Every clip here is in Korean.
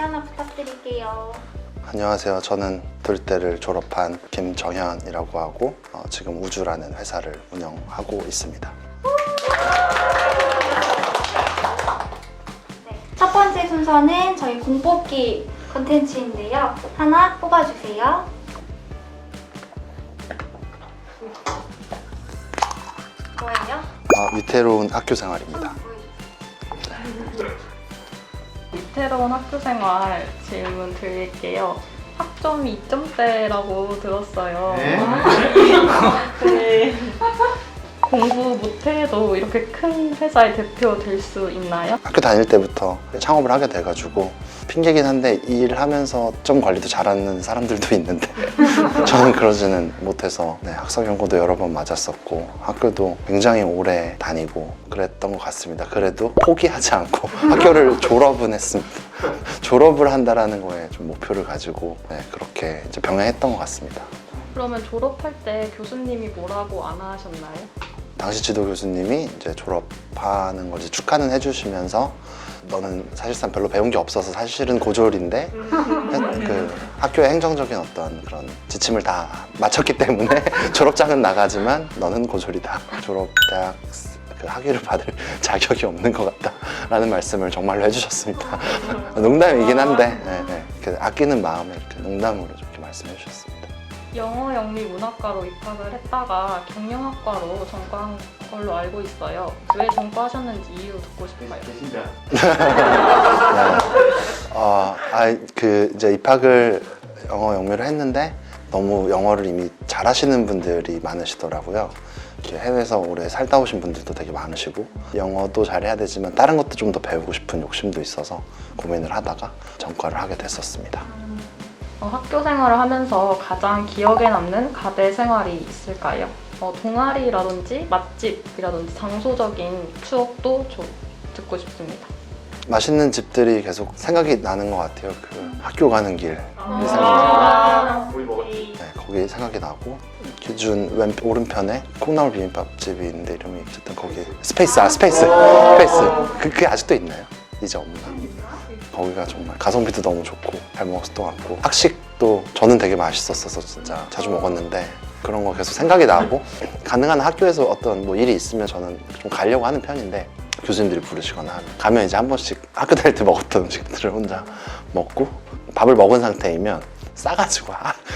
하나 부탁드릴게요. 안녕하세요. 저는 들대를 졸업한 김정현이라고 하고 지금 우주라는 회사를 운영하고 있습니다. 네, 첫 번째 순서는 저희 공뽑기 컨텐츠인데요. 하나 뽑아주세요. 뭐예요? 위태로운 학교 생활입니다. 위태로운 학교생활 질문 드릴게요. 학점이 2점대라고 들었어요. 네. 공부 못해도 이렇게 큰 회사의 대표 될 수 있나요? 학교 다닐 때부터 창업을 하게 돼가지고 핑계긴 한데 이 일을 하면서 점 관리도 잘하는 사람들도 있는데 저는 그러지는 못해서 학사 경고도 여러 번 맞았었고 학교도 굉장히 오래 다니고 그랬던 것 같습니다. 그래도 포기하지 않고 학교를 졸업은 했습니다. 졸업을 한다라는 거에 좀 목표를 가지고 그렇게 이제 병행했던 것 같습니다. 그러면 졸업할 때 교수님이 뭐라고 안 하셨나요? 당시 지도 교수님이 이제 졸업하는 걸 이제 축하는 해주시면서 너는 사실상 별로 배운 게 없어서 사실은 고졸인데 그 학교의 행정적인 어떤 그런 지침을 다 마쳤기 때문에 졸업장은 나가지만 너는 고졸이다. 졸업대학 그 학위를 받을 자격이 없는 것 같다 라는 말씀을 정말로 해주셨습니다. 농담이긴 한데 그 아끼는 마음에 이렇게 농담으로 이렇게 말씀해 주셨습니다. 영어 영미 문학과로 입학을 했다가 경영학과로 전과한 걸로 알고 있어요. 왜 전과하셨는지 이유 듣고 싶어요. 그 이제 입학을 영어 영미를 했는데 너무 영어를 이미 잘하시는 분들이 많으시더라고요. 해외에서 오래 살다 오신 분들도 되게 많으시고 영어도 잘해야 되지만 다른 것도 좀 더 배우고 싶은 욕심도 있어서 고민을 하다가 전과를 하게 됐었습니다. 학교 생활을 하면서 가장 기억에 남는 가대 생활이 있을까요? 동아리라든지 맛집이라든지 장소적인 추억도 듣고 싶습니다. 맛있는 집들이 계속 생각이 나는 것 같아요. 그 학교 가는 길 거기 생각이 나고 기준 오른편에 콩나물 비빔밥집이 있는데 이름이 어쨌든 거기 스페이스. 그게 아직도 있나요? 이제 없나? 거기가 정말 가성비도 너무 좋고 잘 먹었을 것 같고 학식도 저는 되게 맛있었어서 진짜 자주 먹었는데 그런 거 계속 생각이 나고 가능한 학교에서 어떤 뭐 일이 있으면 저는 좀 가려고 하는 편인데 교수님들이 부르시거나 하면 가면 이제 한 번씩 학교 다닐 때 먹었던 음식들을 혼자 먹고 밥을 먹은 상태이면 싸가지고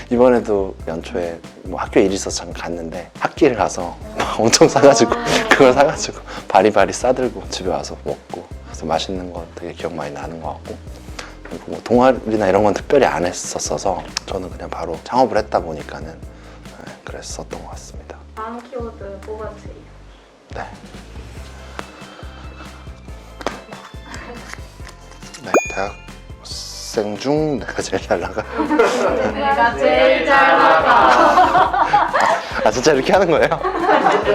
이번에도 연초에 뭐 학교에 일이 있어서 잠깐 갔는데 학기를 가서 엄청 싸가지고 그걸 사가지고 바리바리 싸들고 집에 와서 먹고 그래서 맛있는 거 되게 기억 많이 나는 것 같고 그리고 뭐 동아리나 이런 건 특별히 안 했었어서 저는 그냥 바로 창업을 했다 보니까는 그랬었던 것 같습니다. 다음 키워드 뽑아주세요. 네. 대학생 중 내가 제일 잘 나가. 내가 제일 잘 나가. 진짜 이렇게 하는 거예요?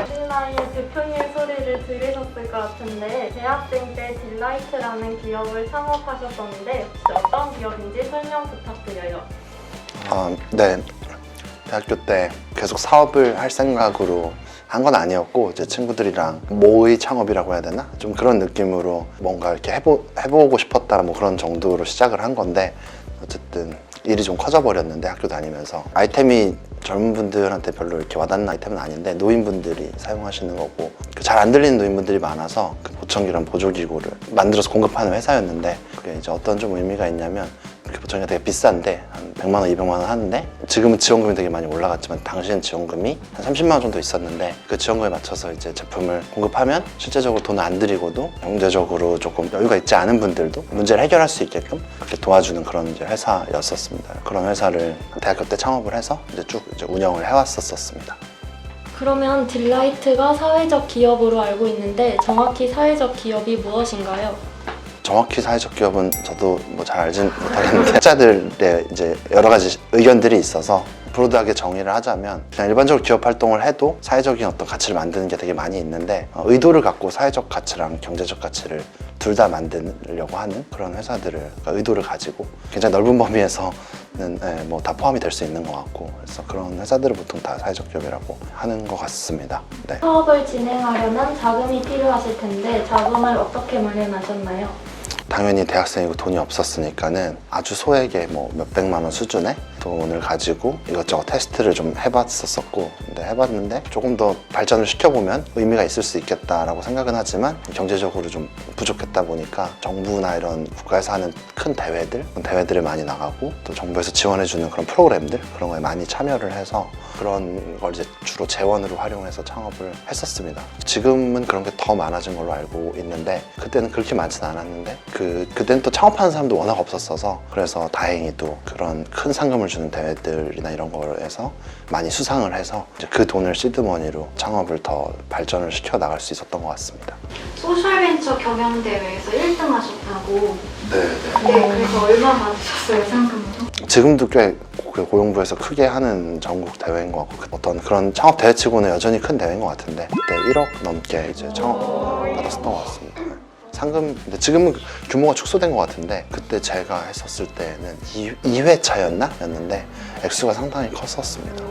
딜라이의 대표님 소리를 들으셨을 것 같은데 대학생 때 딜라이트라는 기업을 창업하셨었는데 혹시 어떤 기업인지 설명 부탁드려요. 네. 대학교 때 계속 사업을 할 생각으로 한 건 아니었고 제 친구들이랑 모의 창업이라고 해야 되나? 좀 그런 느낌으로 뭔가 이렇게 해보고 싶었다 뭐 그런 정도로 시작을 한 건데 어쨌든 일이 좀 커져버렸는데 학교 다니면서 아이템이 젊은 분들한테 별로 이렇게 와닿는 아이템은 아닌데 노인분들이 사용하시는 거고 잘 안 들리는 노인분들이 많아서 그 보청기랑 보조기구를 만들어서 공급하는 회사였는데 그게 이제 어떤 좀 의미가 있냐면 그 보청기가 되게 비싼데 한 100만 원, 200만 원 하는데 지금은 지원금이 되게 많이 올라갔지만 당시엔 지원금이 한 30만 원 정도 있었는데 그 지원금에 맞춰서 이제 제품을 공급하면 실제적으로 돈을 안 들이고도 경제적으로 조금 여유가 있지 않은 분들도 문제를 해결할 수 있게끔 그렇게 도와주는 그런 이제 회사였었습니다. 그런 회사를 대학교 때 창업을 해서 이제 쭉 이제 운영을 해왔었습니다. 그러면 딜라이트가 사회적 기업으로 알고 있는데 정확히 사회적 기업이 무엇인가요? 정확히 사회적 기업은 저도 뭐 잘 알진 못하겠는데 학자들의 이제 여러 가지 의견들이 있어서 브로드하게 정의를 하자면 그냥 일반적으로 기업 활동을 해도 사회적인 어떤 가치를 만드는 게 되게 많이 있는데 의도를 갖고 사회적 가치랑 경제적 가치를 둘 다 만들려고 하는 그런 회사들을 그러니까 의도를 가지고 굉장히 넓은 범위에서는 뭐 다 포함이 될 수 있는 것 같고 그래서 그런 회사들을 보통 다 사회적 기업이라고 하는 것 같습니다. 네. 사업을 진행하려면 자금이 필요하실 텐데 자금을 어떻게 마련하셨나요? 당연히 대학생이고 돈이 없었으니까는 아주 소액의 뭐 몇백만 원 수준의 돈을 가지고 이것저것 테스트를 좀 해봤었고, 근데 해봤는데 조금 더 발전을 시켜보면 의미가 있을 수 있겠다라고 생각은 하지만 경제적으로 좀 부족했다 보니까 정부나 이런 국가에서 하는 큰 대회들에 많이 나가고, 또 정부에서 지원해주는 그런 프로그램들, 그런 거에 많이 참여를 해서 그런 걸 이제 주로 재원으로 활용해서 창업을 했었습니다. 지금은 그런 게 더 많아진 걸로 알고 있는데, 그때는 그렇게 많진 않았는데 그때는 또 창업하는 사람도 워낙 없었어서, 그래서 다행히 또 그런 큰 상금을 주는 대회들이나 이런 거에서 많이 수상을 해서 이제 그 돈을 시드머니로 창업을 더 발전을 시켜 나갈 수 있었던 것 같습니다. 소셜벤처 경영대회에서 1등 하셨다고. 네. 네, 그래서 얼마 받으셨어요, 상금으로? 지금도 꽤 고용부에서 크게 하는 전국 대회인 것 같고, 어떤 그런 창업 대회치고는 여전히 큰 대회인 것 같은데, 그때 1억 넘게 이제 창업 받았었던 것 같습니다. 상금, 근데 지금은 규모가 축소된 것 같은데, 그때 제가 했었을 때는 2회차였나? 였는데 액수가 상당히 컸었습니다.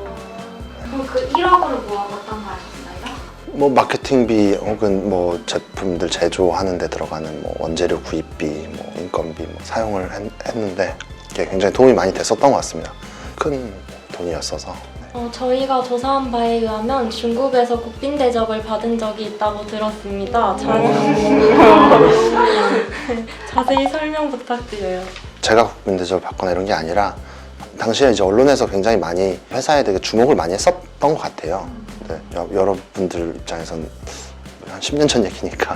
그럼 그 1억으로 뭐 어떤 거 하셨어요? 뭐 마케팅비 혹은 뭐 제품들 제조하는 데 들어가는 뭐 원재료 구입비, 뭐 인건비 뭐 사용을 했는데 이게 굉장히 도움이 많이 됐었던 것 같습니다. 큰 돈이었어서. 저희가 조사한 바에 의하면 중국에서 국빈 대접을 받은 적이 있다고 들었습니다. 자세히 설명 부탁드려요. 제가 국빈 대접을 받거나 이런 게 아니라, 당시에 이제 언론에서 굉장히 많이 회사에 되게 주목을 많이 했었던 것 같아요. 네, 여러분들 입장에서는 한 10년 전 얘기니까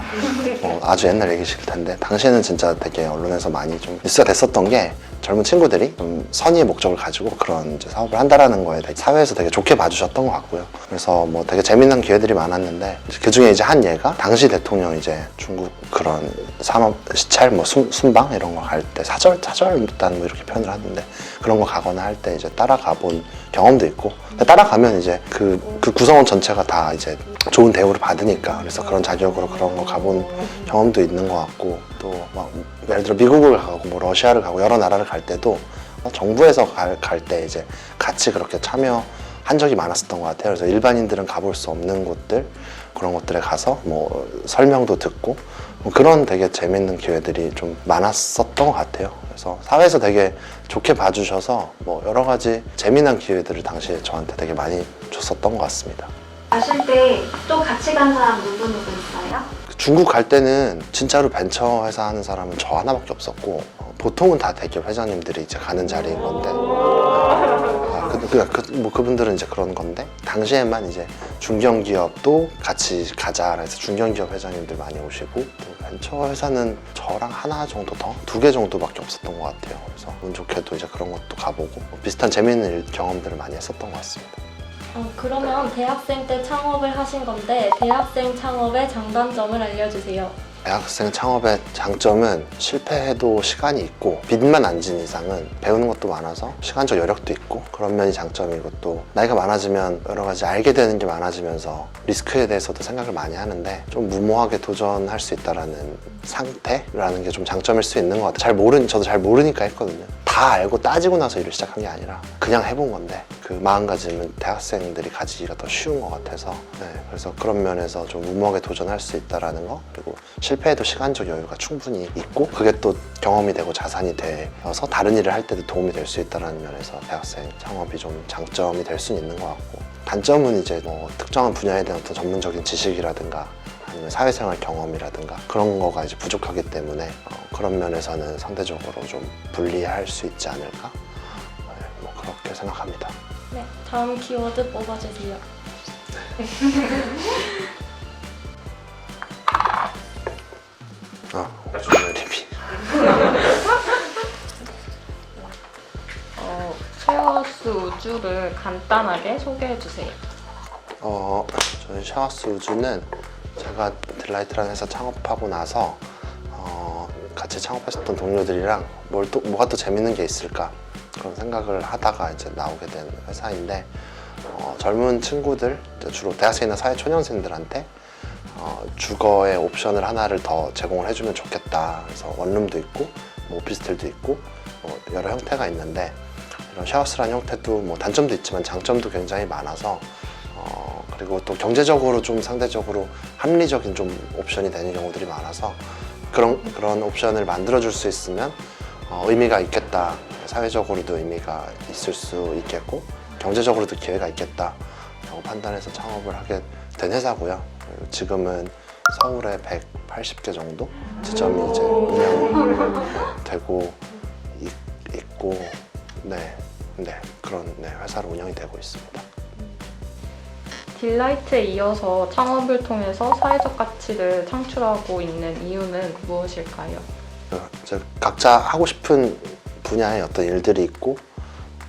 아주 옛날 얘기실 텐데, 당시에는 진짜 되게 언론에서 많이 좀 뉴스가 됐었던 게, 젊은 친구들이 좀 선의의 목적을 가지고 그런 이제 사업을 한다라는 거에 사회에서 되게 좋게 봐주셨던 것 같고요. 그래서 뭐 되게 재미난 기회들이 많았는데, 그 중에 이제 한 예가 당시 대통령 이제 중국 그런 산업 시찰 뭐 순방 이런 거 갈 때 사절단 뭐 이렇게 표현을 하는데, 그런 거 가거나 할 때 이제 따라가 본 경험도 있고, 근데 따라가면 이제 그 구성원 전체가 다 이제 좋은 대우를 받으니까, 그래서 그런 자격으로 그런 거 가본 경험도 있는 것 같고, 또 막 예를 들어 미국을 가고 뭐 러시아를 가고 여러 나라를 갈 때도 정부에서 갈 때 이제 같이 그렇게 참여한 적이 많았었던 것 같아요. 그래서 일반인들은 가볼 수 없는 곳들, 그런 곳들에 가서 뭐 설명도 듣고, 뭐 그런 되게 재밌는 기회들이 좀 많았었던 것 같아요. 그래서 사회에서 되게 좋게 봐주셔서 뭐 여러 가지 재미난 기회들을 당시에 저한테 되게 많이 줬었던 것 같습니다. 가실 때 또 같이 간 사람 누구 있어요? 중국 갈 때는 진짜로 벤처 회사 하는 사람은 저 하나밖에 없었고, 보통은 다 대기업 회장님들이 이제 가는 자리인 건데, 뭐 그분들은 이제 그런 건데, 당시에만 이제 중견기업도 같이 가자 해서 중견기업 회장님들 많이 오시고, 또 벤처 회사는 저랑 하나 정도 더, 2개 정도밖에 없었던 것 같아요. 그래서 운 좋게도 이제 그런 것도 가보고, 비슷한 재미있는 경험들을 많이 했었던 것 같습니다. 그러면 대학생 때 창업을 하신 건데, 대학생 창업의 장단점을 알려주세요. 대학생 창업의 장점은 실패해도 시간이 있고, 빚만 안 진 이상은 배우는 것도 많아서 시간적 여력도 있고, 그런 면이 장점이고, 또 나이가 많아지면 여러 가지 알게 되는 게 많아지면서 리스크에 대해서도 생각을 많이 하는데, 좀 무모하게 도전할 수 있다는 상태라는 게 좀 장점일 수 있는 것 같아요. 저도 잘 모르니까 했거든요. 다 알고 따지고 나서 일을 시작한 게 아니라 그냥 해본 건데, 그 마음가짐은 대학생들이 가지기가 더 쉬운 것 같아서, 그래서 그런 면에서 좀 무모하게 도전할 수 있다는 거, 그리고 실패해도 시간적 여유가 충분히 있고, 그게 또 경험이 되고 자산이 되어서 다른 일을 할 때도 도움이 될 수 있다는 면에서 대학생 창업이 좀 장점이 될 수는 있는 것 같고, 단점은 이제 뭐 특정한 분야에 대한 어떤 전문적인 지식이라든가 아니면 사회생활 경험이라든가 그런 거가 이제 부족하기 때문에 그런 면에서는 상대적으로 좀 불리할 수 있지 않을까? 뭐 그렇게 생각합니다. 네, 다음 키워드 뽑아주세요. 오준열님이 쉐어하우스 우주를 간단하게 소개해주세요. 저희 쉐어하우스 우주는 제가 딜라이트라는 회사 창업하고 나서 같이 창업했었던 동료들이랑 뭐가 또 재밌는 게 있을까 그런 생각을 하다가 이제 나오게 된 회사인데, 젊은 친구들, 주로 대학생이나 사회초년생들한테 주거의 옵션을 하나를 더 제공을 해주면 좋겠다. 그래서 원룸도 있고 뭐 오피스텔도 있고 여러 형태가 있는데, 이런 쉐어하우스라는 형태도 뭐 단점도 있지만 장점도 굉장히 많아서, 그리고 또 경제적으로 좀 상대적으로 합리적인 좀 옵션이 되는 경우들이 많아서 그런 옵션을 만들어줄 수 있으면 의미가 있겠다. 사회적으로도 의미가 있을 수 있겠고 경제적으로도 기회가 있겠다라고 판단해서 창업을 하게 된 회사고요. 지금은 서울에 180개 정도 지점이 이제 운영되고 있고 그런 회사로 운영이 되고 있습니다. 딜라이트에 이어서 창업을 통해서 사회적 가치를 창출하고 있는 이유는 무엇일까요? 이제 각자 하고 싶은 분야의 어떤 일들이 있고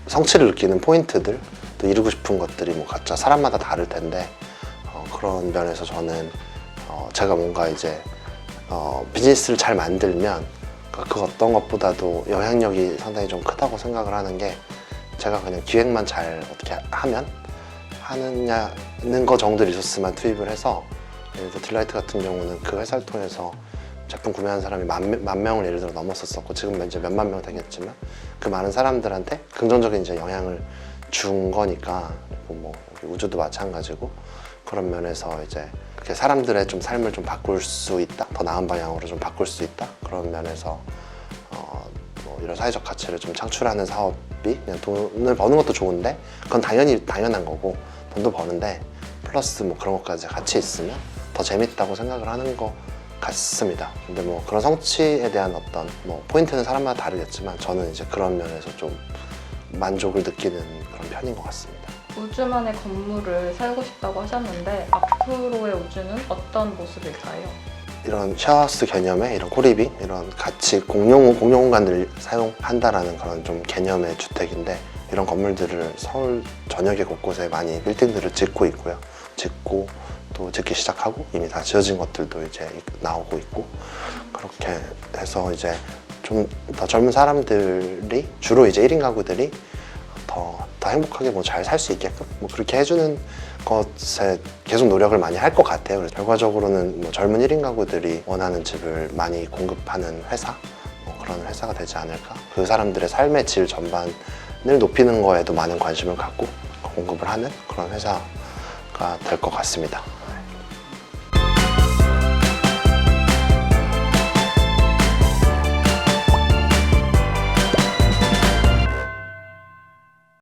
성취를 느끼는 포인트들 또 이루고 싶은 것들이 뭐 각자 사람마다 다를 텐데 그런 면에서 저는 제가 뭔가 이제 비즈니스를 잘 만들면 그 어떤 것보다도 영향력이 상당히 좀 크다고 생각을 하는 게 제가 그냥 기획만 잘 어떻게 하면 하느냐는 거 정도 리소스만 투입을 해서 예를 들어 딜라이트 같은 경우는 그 회사를 통해서 제품 구매하는 사람이 만 명을 예를 들어 넘었었고 지금 이제 몇만 명 되겠지만 그 많은 사람들한테 긍정적인 이제 영향을 준 거니까 그리고 뭐 우주도 마찬가지고 그런 면에서 이제 그렇게 사람들의 좀 삶을 좀 바꿀 수 있다 더 나은 방향으로 좀 바꿀 수 있다 그런 면에서 뭐 이런 사회적 가치를 좀 창출하는 사업이 그냥 돈을 버는 것도 좋은데 그건 당연한 거고 돈도 버는데 플러스 뭐 그런 것까지 같이 있으면 더 재밌다고 생각을 하는 거 같습니다. 근데 뭐 그런 성취에 대한 어떤 뭐 포인트는 사람마다 다르겠지만 저는 이제 그런 면에서 좀 만족을 느끼는 그런 편인 것 같습니다. 우주만의 건물을 살고 싶다고 하셨는데 앞으로의 우주는 어떤 모습일까요? 이런 쉐어하우스 개념의 이런 코리빙 이런 같이 공용 공간들을 사용한다라는 그런 좀 개념의 주택인데 이런 건물들을 서울 전역의 곳곳에 많이 빌딩들을 짓고 있고요. 짓고 또 짓기 시작하고 이미 다 지어진 것들도 이제 나오고 있고 그렇게 해서 이제 좀 더 젊은 사람들이 주로 이제 1인 가구들이 더 행복하게 뭐 잘 살 수 있게끔 뭐 그렇게 해주는 것에 계속 노력을 많이 할 것 같아요. 그래서 결과적으로는 뭐 젊은 1인 가구들이 원하는 집을 많이 공급하는 회사 뭐 그런 회사가 되지 않을까. 그 사람들의 삶의 질 전반을 높이는 거에도 많은 관심을 갖고 공급을 하는 그런 회사가 될 것 같습니다.